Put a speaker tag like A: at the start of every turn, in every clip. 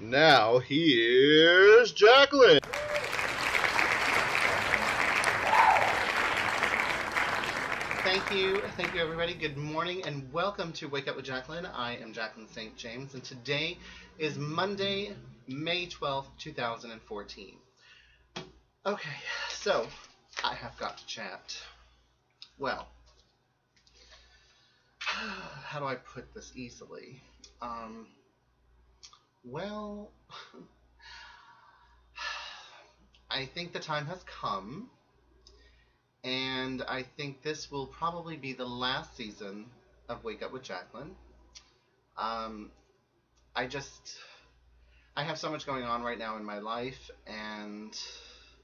A: Now here's Jaclyn.
B: Thank you everybody. Good morning and welcome to Wake Up with Jaclyn. I am Jaclyn St. James and today is Monday, May 12th, 2014. Okay, so I have got to chat. Well, how do I put this easily? Well, I think the time has come, and I think this will probably be the last season of Wake Up with Jaclyn. I have so much going on right now in my life, and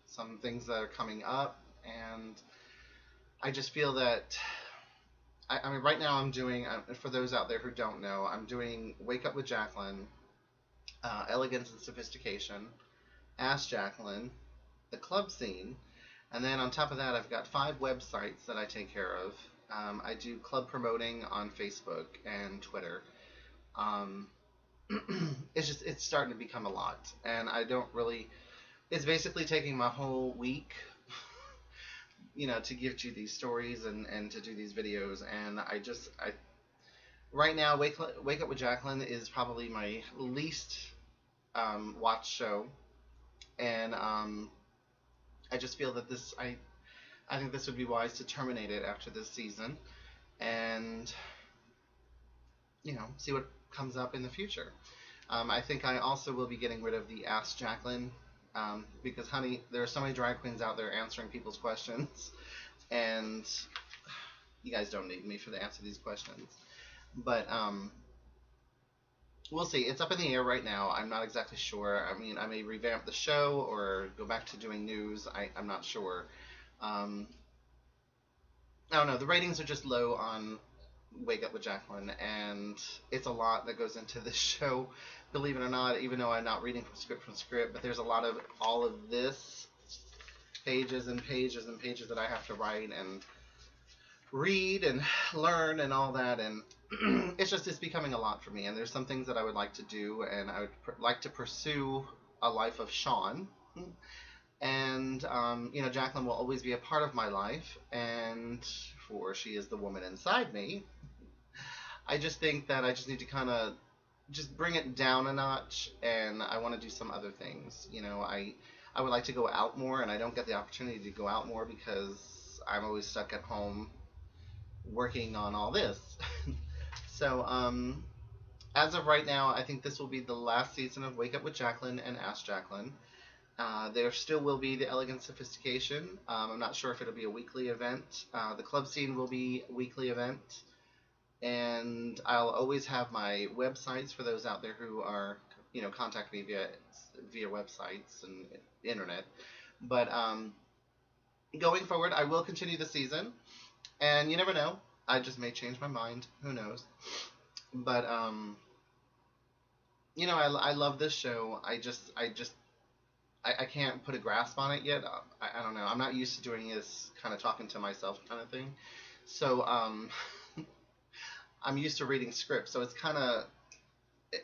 B: some things that are coming up, and I just feel that I mean, right now I'm doing, for those out there who don't know, I'm doing Wake Up with Jaclyn, Elegance and Sophistication, Ask Jaclyn, the club scene, and then on top of that I've got 5 websites that I take care of. I do club promoting on Facebook and Twitter. It's starting to become a lot, and I don't really, it's basically taking my whole week to give you these stories and to do these videos, and right now Wake Up with Jaclyn is probably my least watched show, and I just feel that I think this would be wise to terminate it after this season, and see what comes up in the future. I think I also will be getting rid of the Ask Jaclyn, because, honey, there are so many drag queens out there answering people's questions, and you guys don't need me to answer these questions. But we'll see. It's up in the air right now. I'm not exactly sure. I mean, I may revamp the show or go back to doing news. I'm not sure. I don't know. The ratings are just low on Wake Up with Jaclyn, and it's a lot that goes into this show, believe it or not, even though I'm not reading from script, but there's a lot of all of this, pages and pages and pages that I have to write and read and learn and all that, and it's becoming a lot for me, and there's some things that I would like to do, and I would like to pursue a life of Sean, and Jaclyn will always be a part of my life, and for she is the woman inside me. I just think that I just need to kind of just bring it down a notch, and I want to do some other things. I would like to go out more, and I don't get the opportunity to go out more because I'm always stuck at home working on all this. So as of right now, I think this will be the last season of Wake Up with Jaclyn and Ask Jaclyn. There still will be the Elegant Sophistication. I'm not sure if it'll be a weekly event. The club scene will be a weekly event. And I'll always have my websites for those out there who are, contact me via websites and internet. But going forward, I will continue the season. And you never know. I just may change my mind. Who knows? But, I love this show. I can't put a grasp on it yet. I don't know. I'm not used to doing this kind of talking to myself kind of thing. So, I'm used to reading scripts, so it's kind of,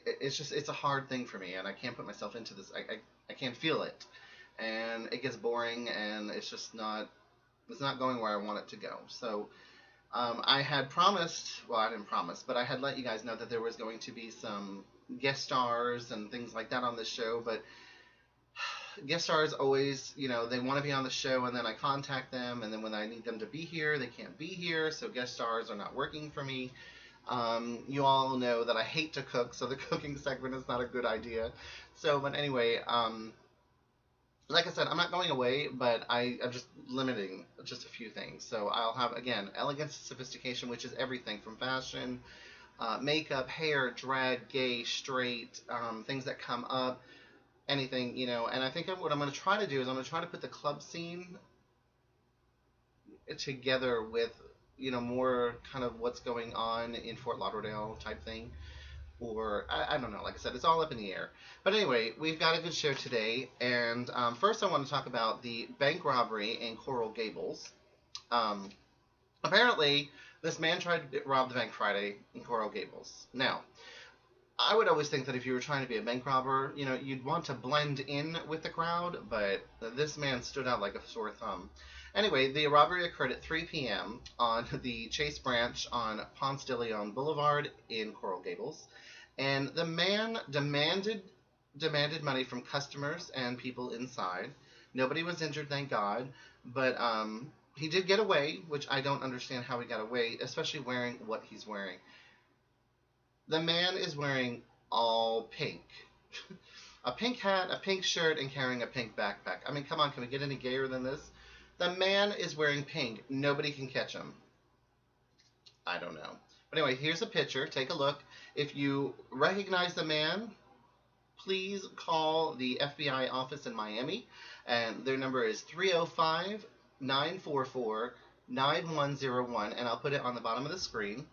B: it's a hard thing for me, and I can't put myself into this. I can't feel it, and it gets boring, and it's not going where I want it to go. So, I had promised, well, I didn't promise, but I had let you guys know that there was going to be some guest stars and things like that on this show, but guest stars always, they want to be on the show, and then I contact them, and then when I need them to be here, they can't be here, so guest stars are not working for me. You all know that I hate to cook, so the cooking segment is not a good idea. So, but anyway, like I said, I'm not going away, but I'm just limiting just a few things. So I'll have, again, Elegance, Sophistication, which is everything from fashion, makeup, hair, drag, gay, straight, things that come up, anything, and I think what I'm going to try to do is I'm going to try to put the club scene together with, more kind of what's going on in Fort Lauderdale type thing, or I don't know, like I said, it's all up in the air. But anyway, we've got a good show today, and first I want to talk about the bank robbery in Coral Gables. Apparently, this man tried to rob the bank Friday in Coral Gables. Now, I would always think that if you were trying to be a bank robber, you know, you'd want to blend in with the crowd, but this man stood out like a sore thumb. Anyway, the robbery occurred at 3 p.m. on the Chase branch on Ponce de Leon Boulevard in Coral Gables, and the man demanded money from customers and people inside. Nobody was injured, thank God, but he did get away, which I don't understand how he got away, especially wearing what he's wearing. The man is wearing all pink. A pink hat, a pink shirt, and carrying a pink backpack. I mean, come on, can we get any gayer than this? The man is wearing pink. Nobody can catch him. I don't know. But anyway, here's a picture. Take a look. If you recognize the man, please call the FBI office in Miami. And their number is 305-944-9101. And I'll put it on the bottom of the screen.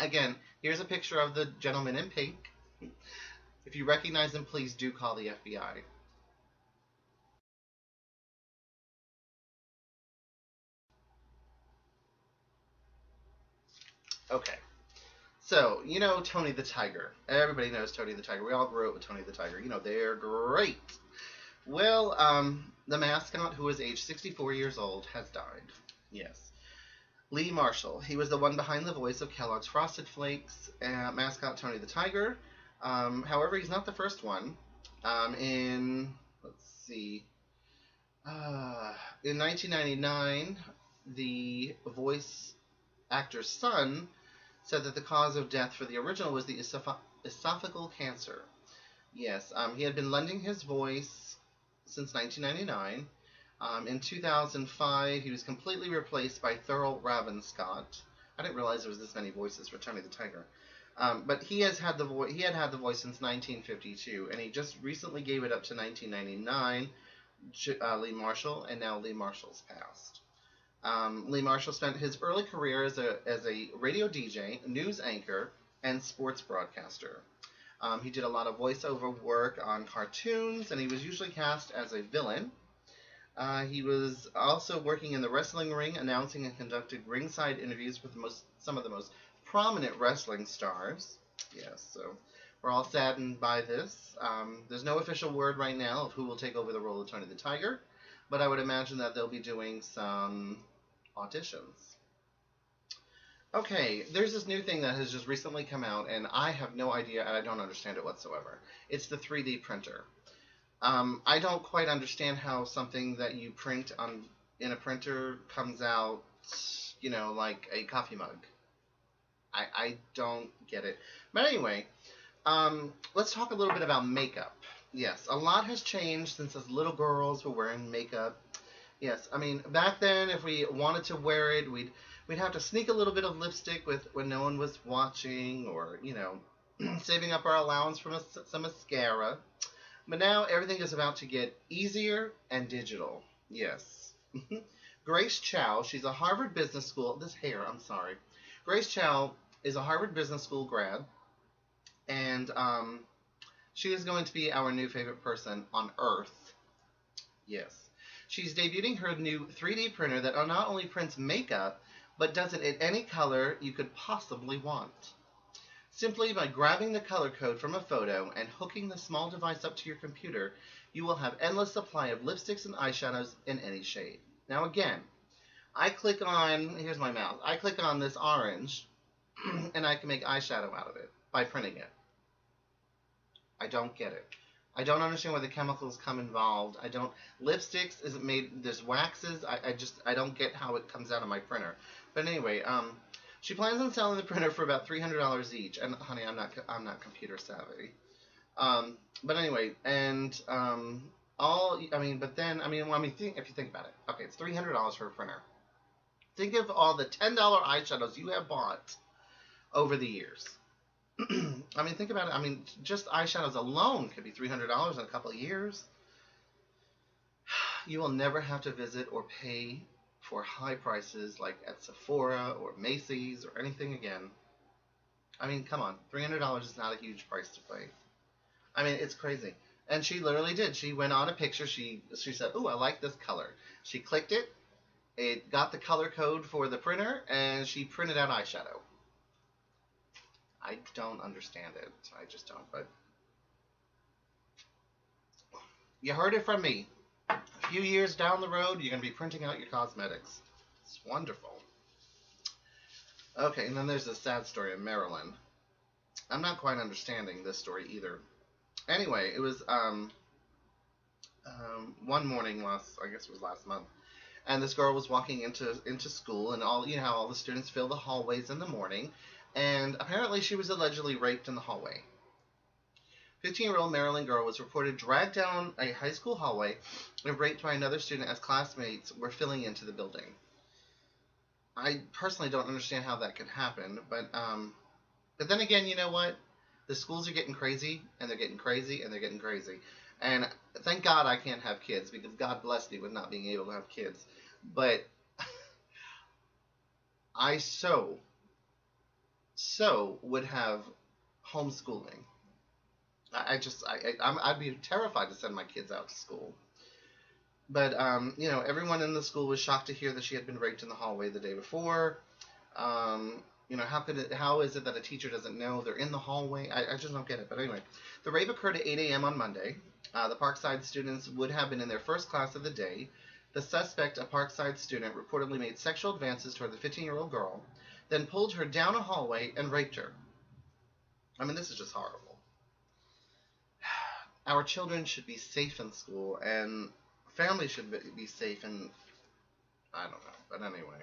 B: Again, here's a picture of the gentleman in pink. If you recognize him, please do call the FBI. Okay. So, you know Tony the Tiger. Everybody knows Tony the Tiger. We all grew up with Tony the Tiger. You know, they're great. Well, the mascot, who is age 64 years old, has died. Yes. Lee Marshall. He was the one behind the voice of Kellogg's Frosted Flakes mascot Tony the Tiger. However, he's not the first one. Let's see, in 1999, the voice actor's son said that the cause of death for the original was the esophageal cancer. Yes, he had been lending his voice since 1999. In 2005, he was completely replaced by Thurl Ravenscott. I didn't realize there was this many voices for Tony the Tiger. But he has had the voice. He had the voice since 1952, and he just recently gave it up to 1999. Lee Marshall, and now Lee Marshall's passed. Lee Marshall spent his early career as a radio DJ, news anchor, and sports broadcaster. He did a lot of voiceover work on cartoons, and he was usually cast as a villain. He was also working in the wrestling ring, announcing and conducted ringside interviews with some of the most prominent wrestling stars. Yes, so we're all saddened by this. There's no official word right now of who will take over the role of Tony the Tiger, but I would imagine that they'll be doing some auditions. Okay, there's this new thing that has just recently come out, and I have no idea, and I don't understand it whatsoever. It's the 3D printer. I don't quite understand how something that you print in a printer comes out, you know, like a coffee mug. I don't get it. But anyway, let's talk a little bit about makeup. Yes, a lot has changed since as little girls were wearing makeup. Yes, I mean, back then, if we wanted to wear it, we'd have to sneak a little bit of lipstick when no one was watching, or, you know, saving up our allowance from some mascara. But now everything is about to get easier and digital. Yes. Grace Chow, she's a Harvard Business School. This hair, I'm sorry. Grace Chow is a Harvard Business School grad, and she is going to be our new favorite person on Earth. Yes. She's debuting her new 3D printer that not only prints makeup, but does it in any color you could possibly want. Simply by grabbing the color code from a photo and hooking the small device up to your computer, you will have endless supply of lipsticks and eyeshadows in any shade. Now again, here's my mouse, I click on this orange, and I can make eyeshadow out of it by printing it. I don't get it. I don't understand where the chemicals come involved. Lipsticks, is it made, there's waxes, I don't get how it comes out of my printer. But anyway, she plans on selling the printer for about $300 each, and honey, I'm not computer savvy. But anyway, and if you think about it, okay, it's $300 for a printer. Think of all the $10 eyeshadows you have bought over the years. I mean, think about it. I mean, just eyeshadows alone could be $300 in a couple of years. You will never have to visit or pay for high prices like at Sephora or Macy's or anything again. I mean, come on. $300 is not a huge price to pay. I mean, it's crazy. And she literally did. She went on a picture. She said, "Ooh, I like this color." She clicked it. It got the color code for the printer, and she printed out eyeshadow. I don't understand it. I just don't. But you heard it from me. A few years down the road, you're going to be printing out your cosmetics. It's wonderful. Okay, and then there's this sad story in Maryland. I'm not quite understanding this story either. Anyway, it was one morning I guess it was last month, and this girl was walking into school, and how all the students fill the hallways in the morning, and apparently she was allegedly raped in the hallway. 15-year-old Maryland girl was reported dragged down a high school hallway and raped by another student as classmates were filling into the building. I personally don't understand how that could happen, but then again, you know what? The schools are getting crazy, and they're getting crazy, and they're getting crazy. And thank God I can't have kids, because God bless me with not being able to have kids. But I so would have homeschooling. I'd be terrified to send my kids out to school. But everyone in the school was shocked to hear that she had been raped in the hallway the day before. How is it that a teacher doesn't know they're in the hallway? I just don't get it. But anyway, the rape occurred at 8 a.m. on Monday. The Parkside students would have been in their first class of the day. The suspect, a Parkside student, reportedly made sexual advances toward the 15-year-old girl, then pulled her down a hallway and raped her. I mean, this is just horrible. Our children should be safe in school, and families should be safe, and I don't know. But anyway.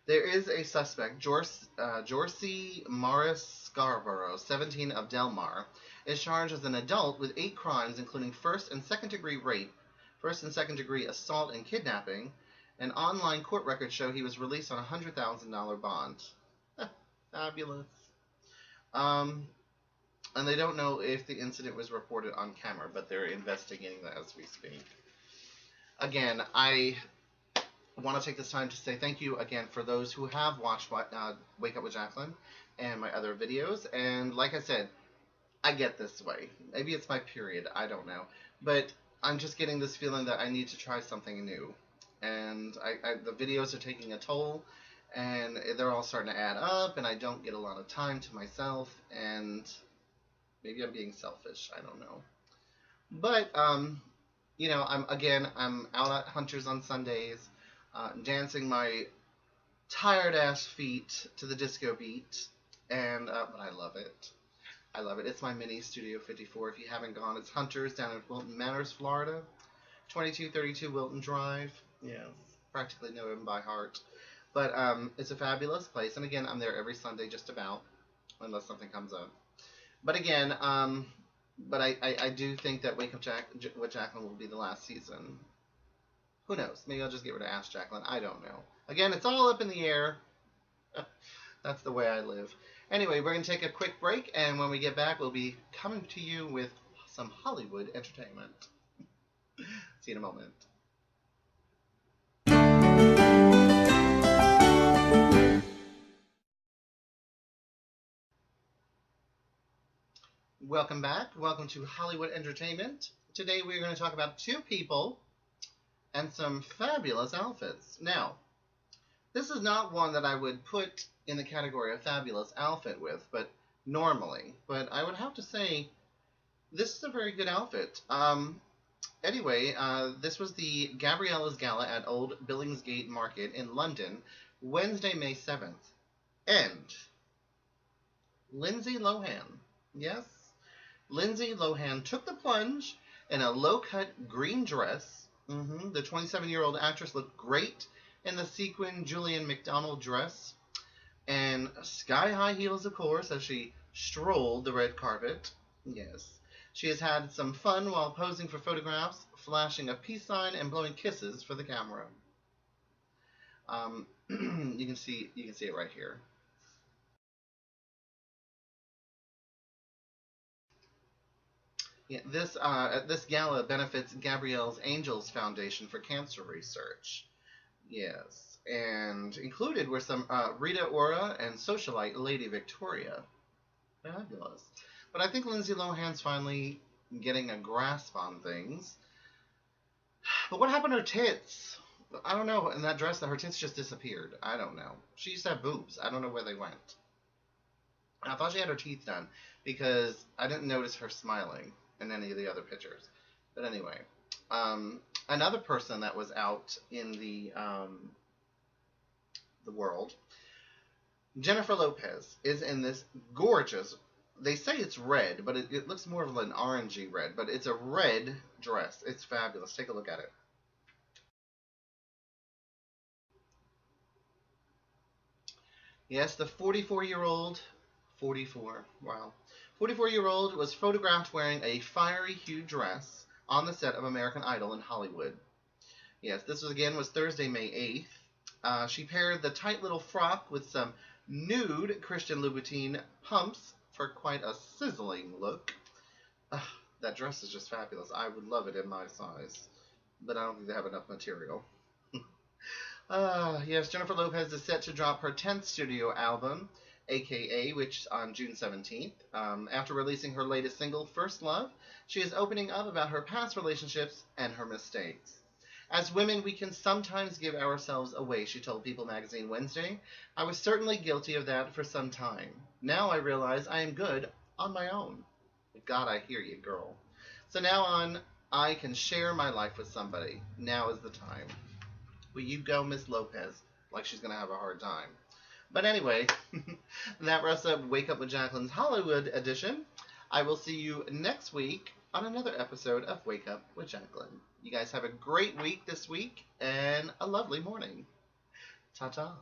B: There is a suspect, Jorsey Morris Scarborough, 17, of Delmar, is charged as an adult with 8 crimes, including first and second degree rape, first and second degree assault and kidnapping, and online court records show he was released on a $100,000 bond. Fabulous. And they don't know if the incident was reported on camera, but they're investigating that as we speak. Again, I want to take this time to say thank you again for those who have watched Wake Up with Jaclyn and my other videos. And like I said, I get this way. Maybe it's my period. I don't know. But I'm just getting this feeling that I need to try something new. And the videos are taking a toll, and they're all starting to add up, and I don't get a lot of time to myself, and maybe I'm being selfish. I don't know. But, I'm out at Hunter's on Sundays, dancing my tired-ass feet to the disco beat, and but I love it. I love it. It's my mini Studio 54. If you haven't gone, it's Hunter's down in Wilton Manors, Florida, 2232 Wilton Drive. Yes, practically know him by heart. But it's a fabulous place, and again, I'm there every Sunday just about, unless something comes up. But again, but I do think that Wake Up with Jaclyn will be the last season. Who knows? Maybe I'll just get rid of Ask Jaclyn. I don't know. Again, it's all up in the air. That's the way I live. Anyway, we're going to take a quick break, and when we get back, we'll be coming to you with some Hollywood entertainment. See you in a moment. Welcome back. Welcome to Hollywood Entertainment. Today we're going to talk about 2 people and some fabulous outfits. Now, this is not one that I would put in the category of fabulous outfit with, but normally. But I would have to say, this is a very good outfit. Anyway, this was the Gabriella's Gala at Old Billingsgate Market in London, Wednesday, May 7th. And Lindsay Lohan, yes, Lindsay Lohan took the plunge in a low-cut green dress. The 27-year-old actress looked great in the sequin Julian McDonald dress and sky-high heels, of course, as she strolled the red carpet. Yes. She has had some fun while posing for photographs, flashing a peace sign and blowing kisses for the camera. You can see it right here. Yeah, this gala benefits Gabrielle's Angels Foundation for Cancer Research. Yes, and included were some Rita Ora and socialite Lady Victoria. Fabulous. But I think Lindsay Lohan's finally getting a grasp on things. But what happened to her tits? I don't know. In that dress, her tits just disappeared. I don't know. She used to have boobs. I don't know where they went. And I thought she had her teeth done because I didn't notice her smiling in any of the other pictures. But anyway, another person that was out in the world, Jennifer Lopez, is in this gorgeous. They say it's red, but it looks more of an orangey red. But it's a red dress. It's fabulous. Take a look at it. Yes, the 44-year-old, 44, wow. 44-year-old was photographed wearing a fiery hued dress on the set of American Idol in Hollywood. Yes, this was Thursday, May 8th. She paired the tight little frock with some nude Christian Louboutin pumps for quite a sizzling look. That dress is just fabulous. I would love it in my size, but I don't think they have enough material. Yes, Jennifer Lopez is set to drop her 10th studio album, AKA, which on June 17th. After releasing her latest single, First Love, she is opening up about her past relationships and her mistakes. As women, we can sometimes give ourselves away, she told People magazine Wednesday. I was certainly guilty of that for some time. Now I realize I am good on my own. God, I hear you, girl. So now on, I can share my life with somebody. Now is the time. Will you go, Miss Lopez? Like she's going to have a hard time. But anyway, that wraps up Wake Up with Jaclyn's Hollywood edition. I will see you next week on another episode of Wake Up with Jaclyn. You guys have a great week this week and a lovely morning. Ta-ta.